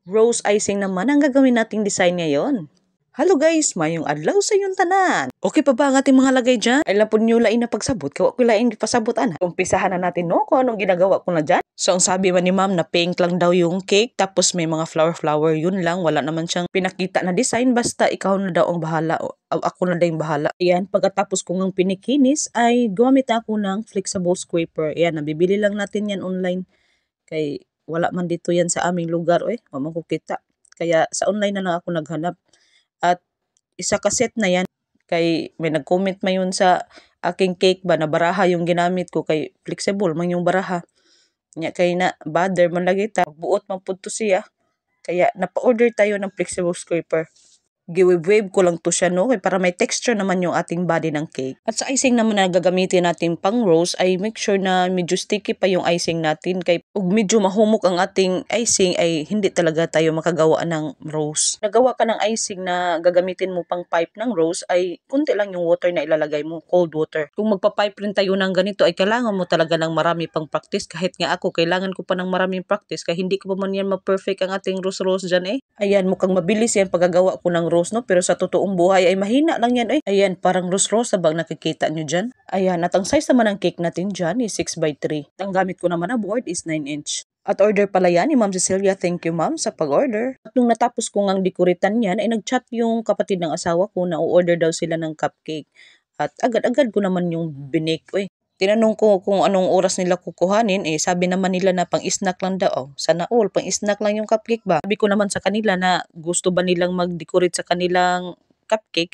Rose icing naman ang gagawin nating design ngayon. Hello guys, mayong adlaw sa inyong tanan. Okay pa ba ang ating mga lagay dyan? Ay lang po nyo lain na pagsabot, kawa ko lain pasabot ana. Umpisahan na natin no kung anong ginagawa ko na dyan. So ang sabi man ni ma'am na pink lang daw yung cake, tapos may mga flower yun lang. Wala naman siyang pinakita na design, basta ikaw na daw ang bahala o ako na daw yung bahala. Ayan, pagkatapos kong ang pinikinis ay gumamit ako ng flexible scraper. Ayan, nabibili lang natin yan online. Kay wala man dito yan sa aming lugar wala ko kita. Kaya sa online na lang ako naghanap. At isa ka set na yan. Kay may nag-comment man yun sa aking cake ba na baraha yung ginamit ko, kay flexible man yung baraha. Nya kay na bother man lagi ta. Buot man pud to siya. Kaya napa-order tayo ng flexible scraper. Giwave ko lang to siya no, kay para may texture naman yung ating body ng cake. At sa icing naman na gagamitin natin pang rose ay make sure na medyo sticky pa yung icing natin, kay ug medyo mahumok ang ating icing ay hindi talaga tayo makagawa ng rose. Nagawa ka ng icing na gagamitin mo pang pipe ng rose ay kunti lang yung water na ilalagay mo, cold water. Kung magpa-pipe rin tayo ng ganito ay kailangan mo talaga ng marami pang practice. Kahit nga ako kailangan ko pa ng maraming practice, kaya hindi ko pa man yan ma-perfect ang ating rose dyan Ayan, mukhang mabilis yan paggagawa ko ng rose no, pero sa totoong buhay ay mahina lang yan Ayan, parang rose na bang nakikita nyo dyan. Ayan, at ang size naman ng cake natin dyan is 6x3. Ang gamit ko naman na board is 9-inch. At order pala yan ni Ma'am Cecilia. Thank you ma'am sa pag-order. At nung natapos ko ngang dekoritan yan ay nag-chat yung kapatid ng asawa ko na o-order daw sila ng cupcake. At agad-agad ko naman yung binake Tinanong ko kung anong oras nila kukuhanin, sabi naman nila na pang-snack lang daw. Sana all, pang-snack lang yung cupcake ba? Sabi ko naman sa kanila na gusto ba nilang mag-decorate sa kanilang cupcake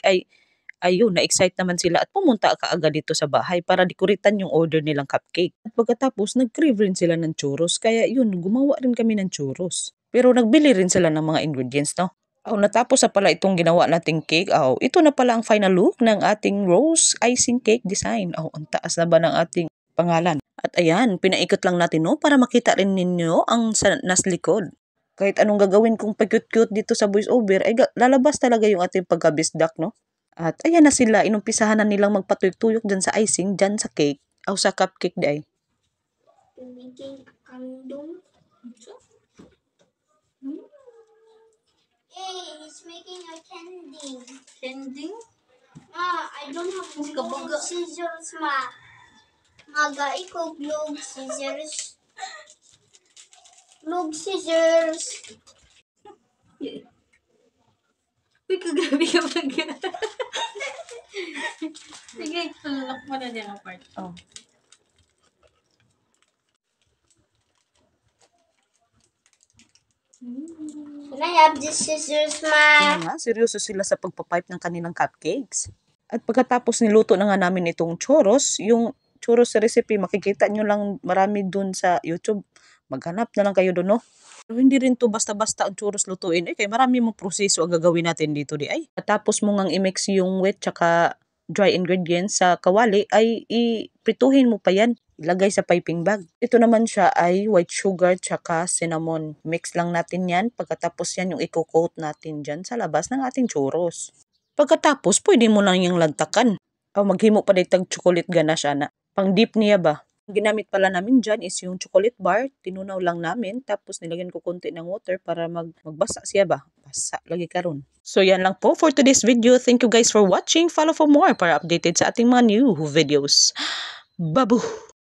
ayun, na-excite naman sila at pumunta kaagad dito sa bahay para dekoritan yung order nilang cupcake. At pagkatapos, nag-crave rin sila ng churros, kaya yun, gumawa rin kami ng churros. Pero nagbili rin sila ng mga ingredients, no? Natapos na pala itong ginawa nating cake. Ito na pala ang final look ng ating rose icing cake design. Ang taas na ba ng ating pangalan? At ayan, pinaikot lang natin no, para makita rin ninyo ang nas likod. Kahit anong gagawin kong pa-cute-cute dito sa voiceover, ay lalabas talaga yung ating pagkabisdak, no? At ayan na sila, inumpisahan na nilang magpatuyok-tuyok dyan sa icing, dyan sa cake, o sa cupcake day. Hey, he's making a candy. Candy? I don't have glue scissors, ma. Maga, ikaw glue scissors. Glue scissors. Uy, kagabi ka ba yan? Sige, tulak mo na dyan ang part. Can I have these scissors, ma? Nga, seryoso sila sa pagpapipe ng kanilang cupcakes. At pagkatapos niluto na nga namin itong churros, yung churros recipe, makikita nyo lang marami dun sa YouTube. Maghanap na lang kayo dun, no? Pero hindi rin to basta-basta ang churros lutuin. Kaya marami mong proseso ang gagawin natin dito At tapos mo ngang i-mix yung wet tsaka dry ingredients sa kawali, ay iprituhin mo pa yan. Ilagay sa piping bag. Ito naman siya ay white sugar tsaka cinnamon. Mix lang natin yan. Pagkatapos yan yung i-coat natin dyan sa labas ng ating churros. Pagkatapos, pwede mo lang yung lantakan. Maghimo pa ditag chocolate ganache ana. Pang dip niya ba? Ang ginamit pala namin dyan is yung chocolate bar. Tinunaw lang namin. Tapos nilagyan ko konti ng water para magbasa siya ba? Basa lagi karon. So yan lang po for today's video. Thank you guys for watching. Follow for more para updated sa ating mga new videos. Babu!